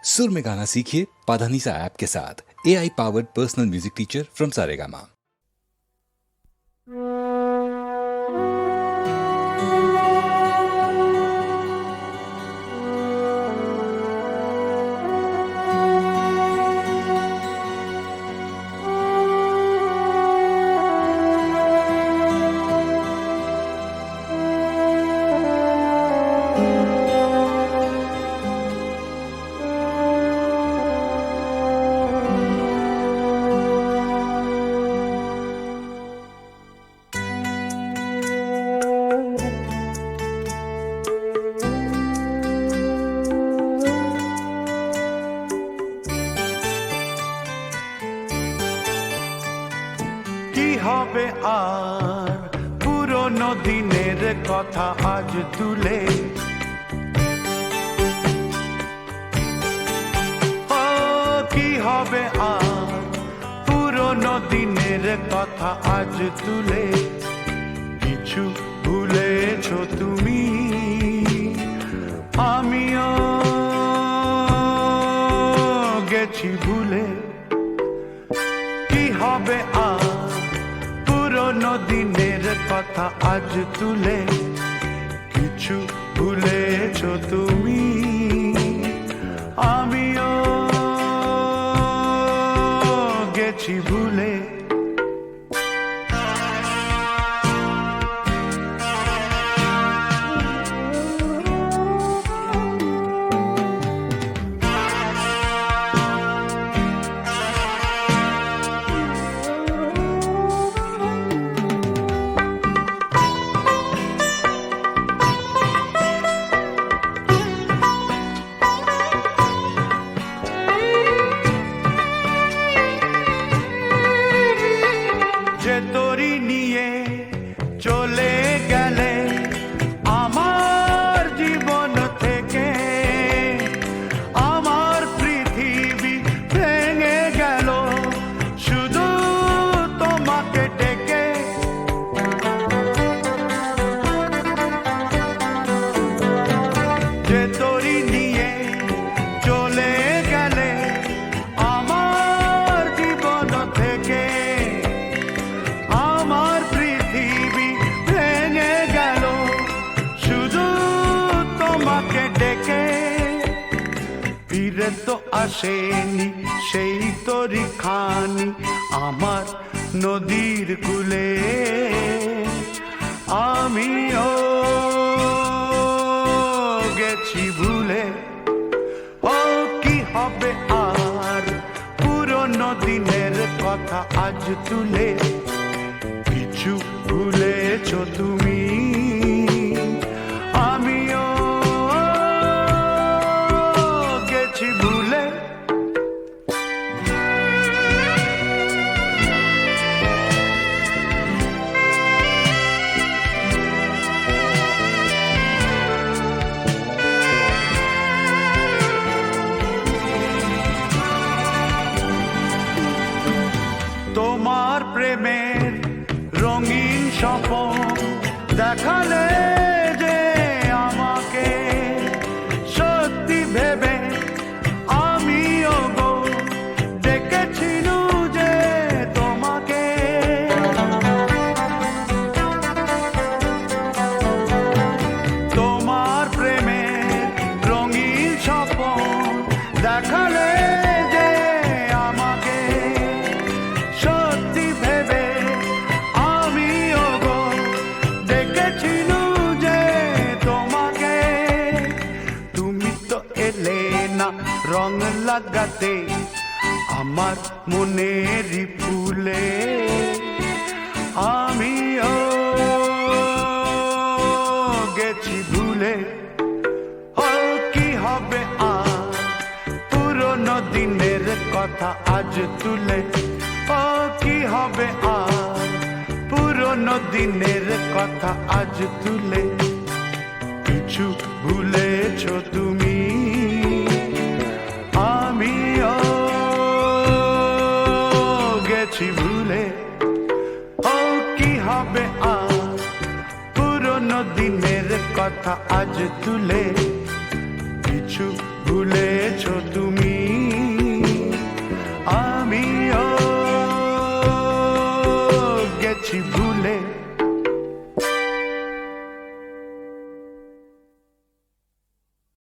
सुर में गाना सीखिए पाधानीसा ऐप के साथ। AI powered personal music teacher from Saregama. হবে আর পুরনো দিনের কথা আজ তুলে, কি হবে আর পুরনো দিনের কথা আজ তুলে। কিছু ভুলেছো তুমি, আমিও গেছি ভুলে। কি হবে আর পুরনো দিনের কথা আজ তুলে। কিছু ভুলেছো তুমি, আমিও গেছি ভুলে। যে তোরি নিয়ে চলে গেলে আমার জীবন থেকে, আমার পৃথিবী ভেঙে গেল শুধু তোমাকে ডেকে। যে তোরি নিয়ে চলে গেলে আমার জীবন থেকে, আমার পৃথিবী ভেঙে গেল শুধু তোমাকে ডেকে। ফিরে তো আসেনি সেই তরি খানি আমার নদীর কূলে। আমিও গেছি ভুলে। ও কি হবে আর পুরনো দিনের কথা আজ তুলে। কিছু ভুলেছো তুমি, আমিও গেছি ভুলে। তোমার প্রেমের রঙিন স্বপ্ন দেখালে যে আমাকে, সত্যি ভেবে আমিও গো ডেকেছিলু যে তোমাকে। তোমার প্রেমের রঙিন স্বপ্ন দেখালে যে আমাকে, সত্যি ভেবে আমিও গো ডেকেছিলু যে তোমাকে। তুমি তো এলে না রং লাগাতে আমার মনেরই ফুলে। আমিও গেছি ভুলে। ও কি হবে আর পুরনো দিনের কথা আজ তুলে। ও কি হবে আর পুরনো দিনের কথা আজ তুলে। কিছু ভুলেছো তুমি, আমিও গেছি ভুলে। ও কি হবে আর পুরনো দিনের কথা আজ তুলে। কিছু ভুলেছো তুমি। আমিও গেছি ভুলে